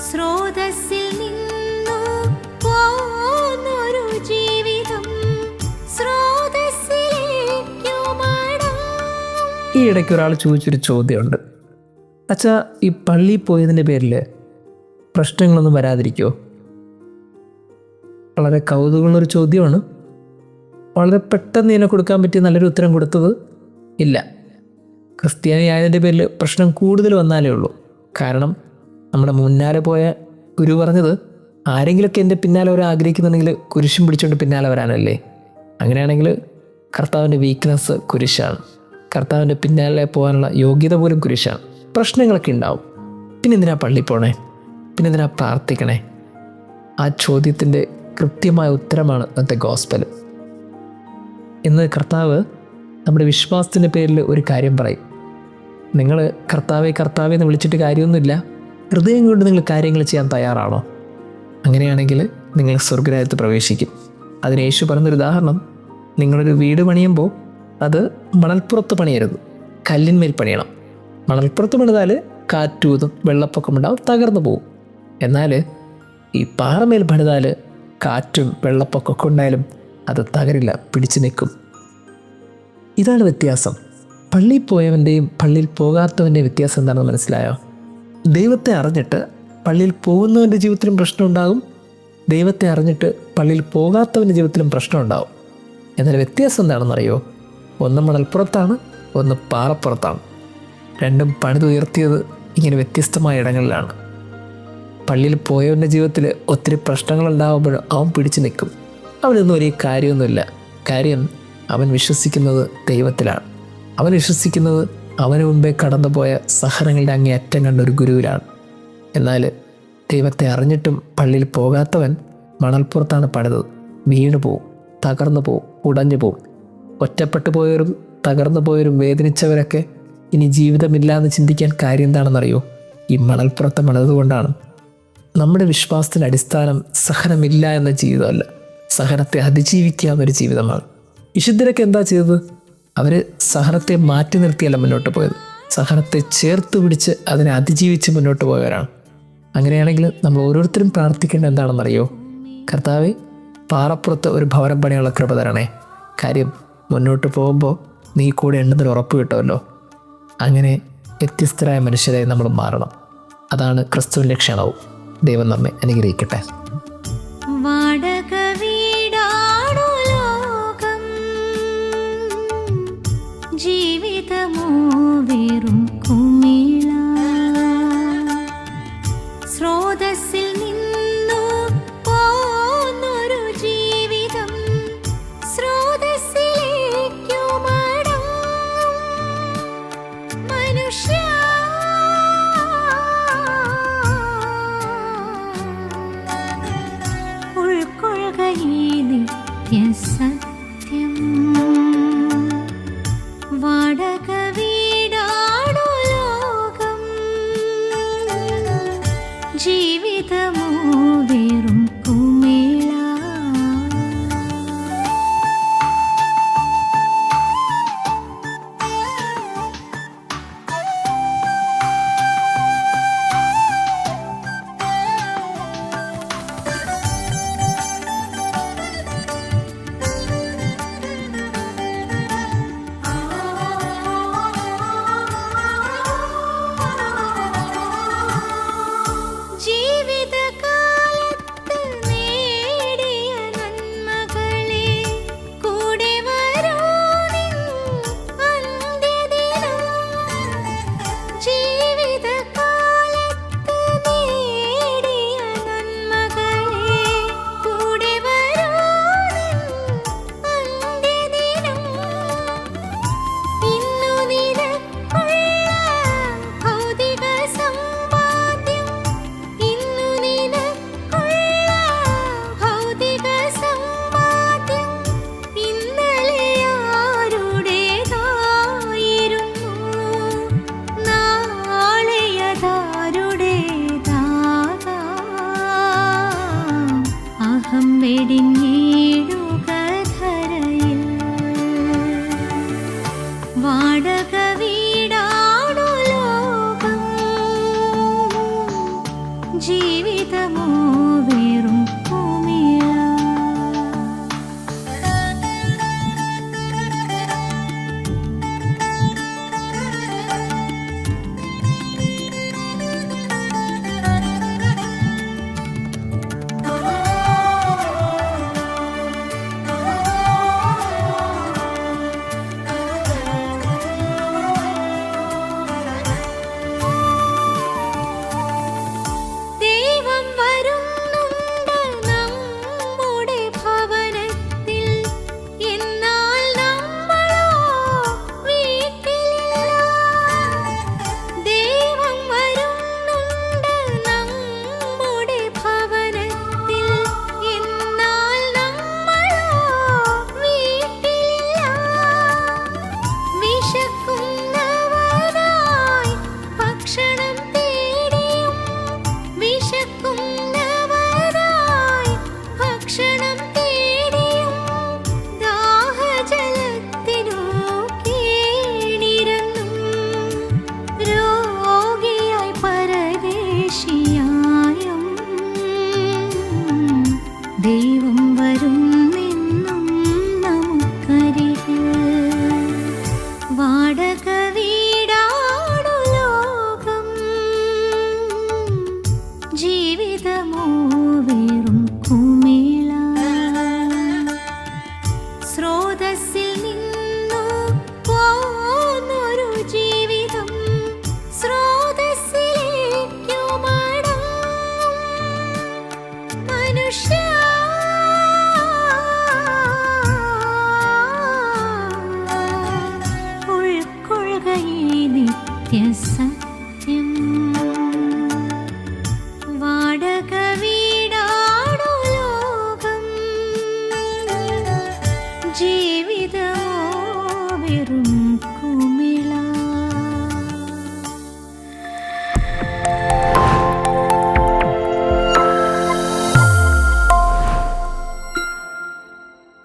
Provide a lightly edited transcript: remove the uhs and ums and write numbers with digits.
സ്രോതസ്സിൽ നിന്നു പോന്നൊരു ജീവിതം സ്രോതസ്സിലേക്കു മടങ്ങും. ഈ ഇടയ്ക്ക് ഒരാൾ ചോദിച്ചൊരു ചോദ്യമുണ്ട്, അച്ഛാ ഈ പള്ളിയിൽ പോയതിൻ്റെ പേരിൽ പ്രശ്നങ്ങളൊന്നും വരാതിരിക്കുമോ? വളരെ കൗതുകമുള്ളൊരു ചോദ്യമാണ്. വളരെ പെട്ടെന്ന് ഇതിനെ കൊടുക്കാൻ പറ്റിയ നല്ലൊരു ഉത്തരം കൊടുത്തത് ഇല്ല. ക്രിസ്ത്യാനി ആയതിൻ്റെ പേരിൽ പ്രശ്നം കൂടുതൽ വന്നാലേ ഉള്ളൂ. കാരണം നമ്മുടെ മുന്നാലെ പോയ ഗുരു പറഞ്ഞത്, ആരെങ്കിലുമൊക്കെ എൻ്റെ പിന്നാലെ വരാൻ ആഗ്രഹിക്കുന്നുണ്ടെങ്കിൽ കുരിശും പിടിച്ചുകൊണ്ട് പിന്നാലെ വരാനല്ലേ. അങ്ങനെയാണെങ്കിൽ കർത്താവിൻ്റെ വീക്ക്നെസ് കുരിശാണ്. കർത്താവിൻ്റെ പിന്നാലെ പോകാനുള്ള യോഗ്യത പോലും കുരിശാണ്. പ്രശ്നങ്ങളൊക്കെ ഉണ്ടാവും. പിന്നെ എന്തിനാ പള്ളിയിൽ പോണേ? പിന്നെ എന്തിനാ പ്രാർത്ഥിക്കണേ? ആ ചോദ്യത്തിൻ്റെ കൃത്യമായ ഉത്തരമാണ് ഇന്നത്തെ ഗോസ്പൽ. ഇന്ന് കർത്താവ് നമ്മുടെ വിശ്വാസത്തിൻ്റെ പേരിൽ ഒരു കാര്യം പറയും. നിങ്ങൾ കർത്താവെ കർത്താവെ എന്ന് വിളിച്ചിട്ട് കാര്യമൊന്നുമില്ല. ഹൃദയം കൊണ്ട് നിങ്ങൾ കാര്യങ്ങൾ ചെയ്യാൻ തയ്യാറാണോ? അങ്ങനെയാണെങ്കിൽ നിങ്ങൾ സ്വർഗ്ഗരാജ്യത്ത് പ്രവേശിക്കും. അതിന് യേശു പറഞ്ഞൊരു ഉദാഹരണം, നിങ്ങളൊരു വീട് പണിയുമ്പോൾ അത് മണൽപ്പുറത്ത് പണിയരുത്, കല്ലിന്മേൽ പണിയണം. മണൽപ്പുറത്ത് പണിതാൽ കാറ്റൂതും വെള്ളപ്പൊക്കമുണ്ടാവും, തകർന്നു പോകും. എന്നാൽ ഈ പാറമേൽ പണിതാൽ കാറ്റും വെള്ളപ്പൊക്കമൊക്കെ ഉണ്ടായാലും അത് തകരില്ല, പിടിച്ചു നിൽക്കും. ഇതാണ് വ്യത്യാസം. പള്ളിയിൽ പോയവൻ്റെയും പള്ളിയിൽ പോകാത്തവൻ്റെയും വ്യത്യാസം എന്താണെന്ന് മനസ്സിലായോ? ദൈവത്തെ അറിഞ്ഞിട്ട് പള്ളിയിൽ പോകുന്നവൻ്റെ ജീവിതത്തിലും പ്രശ്നമുണ്ടാകും, ദൈവത്തെ അറിഞ്ഞിട്ട് പള്ളിയിൽ പോകാത്തവൻ്റെ ജീവിതത്തിലും പ്രശ്നമുണ്ടാകും. എന്നാൽ വ്യത്യാസം എന്താണെന്നറിയോ? ഒന്ന് മണൽപ്പുറത്താണ്, ഒന്ന് പാറപ്പുറത്താണ്. രണ്ടും പണിതുയർത്തിയത് ഇങ്ങനെ വ്യത്യസ്തമായ ഇടങ്ങളിലാണ്. പള്ളിയിൽ പോയവൻ്റെ ജീവിതത്തിൽ ഒത്തിരി പ്രശ്നങ്ങളുണ്ടാകുമ്പോൾ അവൻ പിടിച്ചു നിൽക്കും. അവനൊന്നും ഒരു കാര്യമൊന്നുമില്ല. കാര്യം അവൻ വിശ്വസിക്കുന്നത് ദൈവത്തിലാണ്. അവൻ വിശ്വസിക്കുന്നത് അവന് മുമ്പേ കടന്നുപോയ സഹനങ്ങളുടെ അങ്ങേയറ്റം കണ്ട ഒരു ഗുരുവിലാണ്. എന്നാൽ ദൈവത്തെ അറിഞ്ഞിട്ടും പള്ളിയിൽ പോകാത്തവൻ മണൽപ്പുറത്താണ് പണിതത്. വീണു പോവും, തകർന്നു പോവും, ഉടഞ്ഞു പോവും. ഒറ്റപ്പെട്ടു പോയവരും തകർന്നു പോയവരും വേദനിച്ചവരൊക്കെ ഇനി ജീവിതമില്ല എന്ന് ചിന്തിക്കാൻ കാര്യം എന്താണെന്നറിയോ? ഈ മണൽപ്പുറത്തെ പണിതുകൊണ്ടാണ്. നമ്മുടെ വിശ്വാസത്തിൻ്റെ അടിസ്ഥാനം സഹനമില്ല എന്ന ജീവിതമല്ല, സഹനത്തെ അതിജീവിക്കുക എന്നൊരു ജീവിതമാണ്. വിശുദ്ധരൊക്കെ എന്താ ചെയ്തത്? അവർ സഹനത്തെ മാറ്റി നിർത്തിയല്ല മുന്നോട്ട് പോയത്, സഹനത്തെ ചേർത്ത് പിടിച്ച് അതിനെ അതിജീവിച്ച് മുന്നോട്ട് പോയവരാണ്. അങ്ങനെയാണെങ്കിൽ നമ്മൾ ഓരോരുത്തരും പ്രാർത്ഥിക്കേണ്ടത് എന്താണെന്നറിയോ? കർത്താവേ, പാറപ്പുറത്ത് ഒരു ഭവനം പണിയുള്ള കൃപ തരണേ. കാര്യം മുന്നോട്ട് പോകുമ്പോൾ നീ കൂടെ ഉണ്ടെന്നൊരു ഉറപ്പ് കിട്ടുമല്ലോ. അങ്ങനെ വ്യത്യസ്തരായ മനുഷ്യരായി നമ്മൾ മാറണം. അതാണ് ക്രിസ്തുവിൻ്റെ ക്ഷണവും. ദൈവം നമ്മെ അനുഗ്രഹിക്കട്ടെ. വാടക വീടാണു ലോകം, ജീവിതമോ വെറും കുമിള. സ്രോതസ്സിൽ നിന്നു പോന്നൊരു ജീവിതം സ്രോതസ്സിലേക്കു മടങ്ങും. മനുഷ്യ ഉൾക്കൊള്ളുക ഈ നിത്യസത്യം. വാടക വീടാണു ലോകം, ജീവിതം ജീവിതമോ വെറും കുമിള. ദൈവം വരുന്നുണ്ട് നമ്മുടെ ഭവനത്തിൽ, എന്നാൽ നമ്മളോ വീട്ടിലില്ല. ദൈവം വരുന്നുണ്ട് നമ്മുടെ ഭവനത്തിൽ, എന്നാൽ നമ്മളോ വീട്ടിലില്ല. വിശക്കുന്നവനായി ഭക്ഷണം തേടിയും വിശക്കുന്നവനായി ഭക്ഷണം തേടിയും ദാഹജലത്തിനു കീണിരന്നും രോഗിയായി പരദേശിയായി